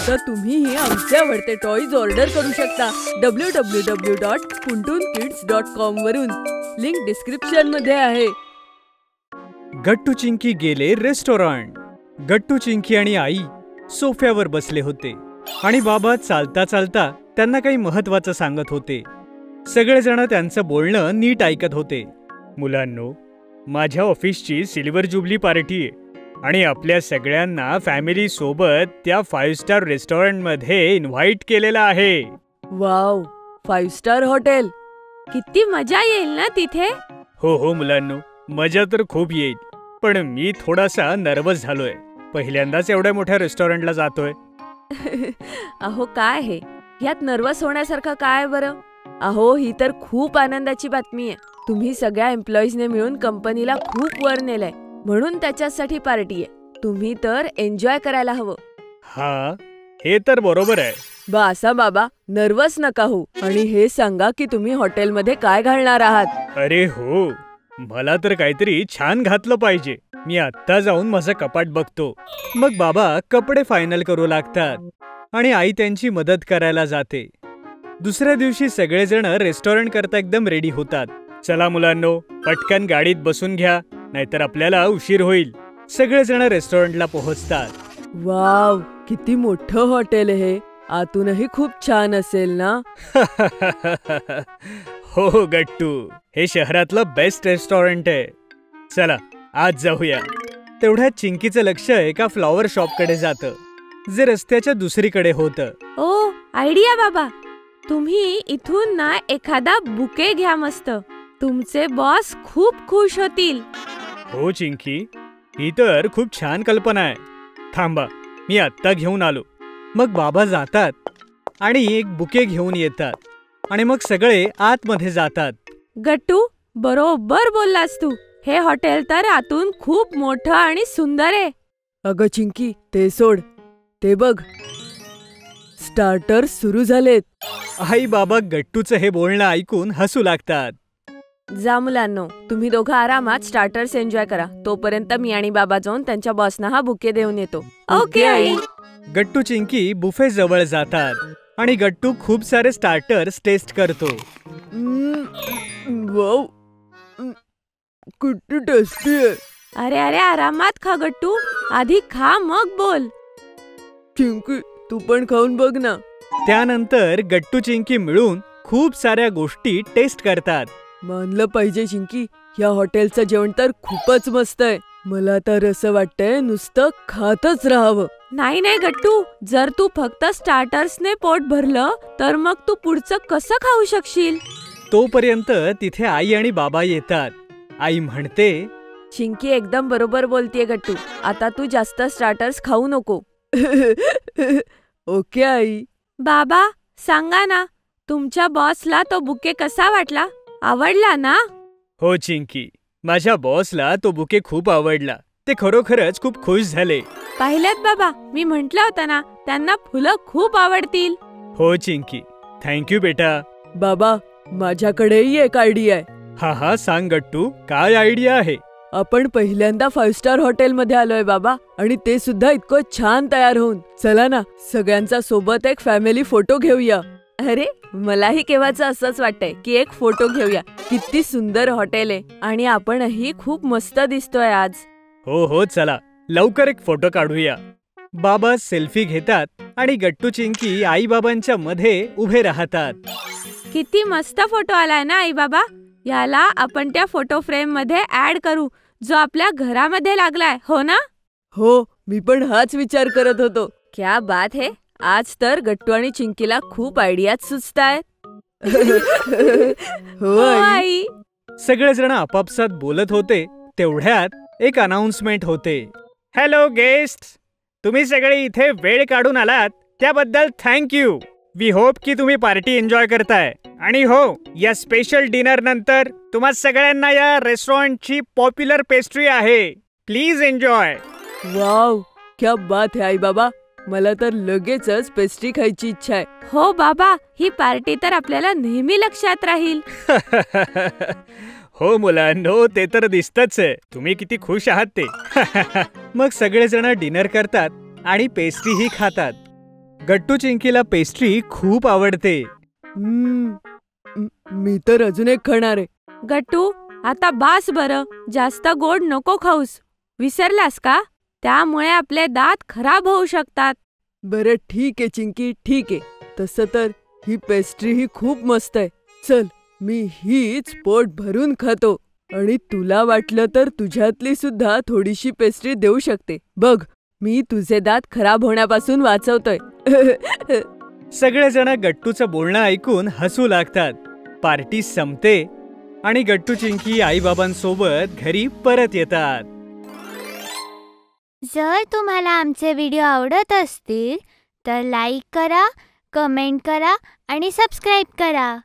आता तुम्हीही आमचे आवडते टॉयज ऑर्डर करू शकता www.puntunkids.com वरून. लिंक डिस्क्रिप्शन मध्ये आहे. गट्टू चिंकी गेले रेस्टॉरंट. गट्टू चिंकी आणि आई सोफ्यावर बसले होते आणि बाबा चालता चालता त्यांना काही महत्वाचं सांगत होते. सगळेजण त्यांचं बोलणं नीट ऐकत होते. मुलांनो, माझ्या ऑफिसची सिल्वर जुबली पार्टी आहे आणि आपल्या सगळ्यांना फॅमिली सोबत त्या 5 स्टार रेस्टॉरंटमध्ये इन्व्हाइट केलेलं आहे. Wow, 5 star hotel. किती मजा येईल ना तिथे. हो हो मुलांनो, मजा तर खूप येईल. पण मी थोडासा नर्वस झालोय. पहिल्यांदाच एवढ्या मोठ्या रेस्टॉरंटला जातोय. अहो काय हे, यात नर्वस होण्यासारखं काय बरं. अहो, ही तर खूप आनंदाची बातमी आहे. तुम्ही सगळ्या एम्प्लॉईजने मिळून कंपनीला खूप वर नेलंय, म्हणून त्याच्यासाठी पार्टी आहे. तुम्ही तर एन्जॉय करायला हवं. हा, हे तर बरोबर आहे. बासा बाबा, नर्वस नका हो आणि हे सांगा की तुम्ही हॉटेलमध्ये काय घालणार आहात. अरे हो, मला तर काहीतरी छान घातलं पाहिजे. मी आत्ता जाऊन माझं कपाट बघतो. मग बाबा कपडे फायनल करू लागतात आणि आई त्यांची मदत करायला जाते. दुसऱ्या दिवशी सगळेजण रेस्टॉरंट करता एकदम रेडी होतात. चला मुलांनो, पटकन गाडीत बसून घ्या, नाहीतर आपल्याला उशीर होईल. सगळेजण रेस्टॉरंटला पोहोचतात. वाव, किती मोठं हॉटेल आहे. आतूनही खूप छान असेल ना. हो गट्टू, हे शहरातलं बेस्ट रेस्टॉरंट आहे. चला आज जाऊया. तेवढ्यात चिंकीचं लक्ष एका फ्लॉवर शॉपकडे जातं, जे रस्त्याच्या दुसरीकडे होतं. ओ, आयडिया बाबा. तुम्ही इथून ना एखादा बुके घ्या मस्त. तुमचे बॉस खूप खुश होतील. हो चिंकी, ही तर खूप छान कल्पना आहे. थांबा, मी आत्ता घेऊन आलो. मग बाबा जातात आणि एक बुके घेऊन येतात आणि मग सगळे आतमध्ये जातात. गट्टू, बरोबर बोललास तू. हे हॉटेल तर आतून खूप मोठं आणि सुंदर आहे. अगं चिंकी, ते सोड. ते बघ, स्टार्टर सुरू झालेत. आई बाबा गट्टूचं हे बोलणं ऐकून हसू लागतात. जा मुलांनो, तुम्ही दोघं आरामात स्टार्टर्स एन्जॉय करा. तोपर्यंत मी आणि बाबा जाऊन त्यांच्या बॉसना हा बुके देऊन येतो. Okay I. Gattu Chinki buffet जवळ जातात आणि गट्टू खूप सारे स्टार्टर्स टेस्ट करतो. वाव, किती टेस्टी आहे. अरे अरे, आरामात खा गट्टू. आधी खा मग बोल. चिंकी, तू पण खाऊन बघ ना. त्यानंतर गट्टू चिंकी मिळून खूप साऱ्या गोष्टी टेस्ट करतात. मानलं पाहिजे चिंकी, या हॉटेलचं जेवण तर खूपच मस्त आहे. मला तर असं वाटतंय नुसतं खातच राहावं. नाही नाही गट्टू, जर तू फक्त स्टार्टर्सने पोट भरलं तर मग तू पुढचं कसं खाऊ शकशील. तोपर्यंत तिथे आई आणि बाबा येतात. आई म्हणते, चिंकी एकदम बरोबर बोलतीये गट्टू. आता तू जास्त स्टार्टर्स खाऊ नको. Okay I. बाबा सांगा ना, तुमच्या बॉसला तो बुके कसा वाटला? आवडला ना? हो चिंकी, माझ्या बॉसला तो बुके खूप आवडला. ते खरोखरच खूप खुश झाले. पाहिल्यात बाबा, मी म्हटलं होतं ना, त्यांना फुलं खूप आवडतील. हो चिंकी, थँक्यू बेटा. बाबा, माझ्याकडेही एक आयडिया आहे. हा हा, सांग गट्टू, काय आयडिया आहे? आपण पहिल्यांदा 5 स्टार हॉटेल मध्ये आलोय बाबा, आणि ते सुद्धा इतकं छान तयार होऊन. चला ना, सगळ्यांचा सोबत एक फॅमिली फोटो घेऊया. अरे, मलाही केव्हाचं असंच वाटतंय की एक फोटो घेऊया. किती सुंदर हॉटेल आहे आणि आपणही खूप मस्त दिसतोय आज. हो हो, चला लवकर एक फोटो काढूया. बाबा सेल्फी घेतात आणि गट्टू चिंकी आई बाबांच्या मध्ये उभे राहतात. किती मस्त फोटो आलाय ना आई बाबा. याला आपण त्या फोटो फ्रेम मध्ये ऍड करू, जो आपल्या घरामध्ये लागलाय. हो ना? हो, मी पण हाच विचार करत होतो. क्या बात है. आज तर गट्टू आणि चिंकीला खूप आयडियाज सुचतायत. हो आई. सगळेजण आपापसात बोलत होते. तेवढ्यात एक अनाउन्समेंट होते. हॅलो गेस्ट, तुम्ही सगळे इथे वेळ काढून आलात त्याबद्दल थँक्यू. वी होप की तुम्ही पार्टी एन्जॉय करताय. आणि हो, या स्पेशल डिनर नंतर तुम्हा सगळ्यांना या रेस्टॉरंटची पॉप्युलर पेस्ट्री आहे. Please enjoy. वाव, क्या बात है आई बाबा. मला तर लगेचच पेस्ट्री खायची इच्छा आहे. हो बाबा, ही पार्टी तर आपल्याला नेहमी लक्षात राहील. हो मुलांनो, ते तर दिसतच आहे तुम्ही किती खुश आहात ते. मग सगळेजण डिनर करतात आणि पेस्ट्रीही खातात. गट्टू चिंकीला पेस्ट्री खूप आवडते. मी तर अजून एक खाणार आहे. गट्टू, आता बास बरं, जास्त गोड नको खाऊस. विसरलास का? त्यामुळे आपले दात खराब होऊ शकतात. बरं ठीक आहे चिंकी, ठीक आहे. तसं तर ही पेस्ट्री ही खूप मस्त आहे. चल, मी हीच पोट भरून खातो आणि तुला वाटलं तर तुझ्यातली सुद्धा थोडीशी पेस्ट्री देऊ शकते. बघ, मी तुझे दात खराब होण्यापासून वाचवतोय. सगळेजण गट्टूचं बोलणं ऐकून हसू लागतात. पार्टी संपते आणि गट्टू चिंकी आईबाबांसोबत घरी परत येतात. जर तुम्हाला आमचे व्हिडिओ आवडत असतील तर लाईक करा, कमेंट करा आणि सबस्क्राईब करा.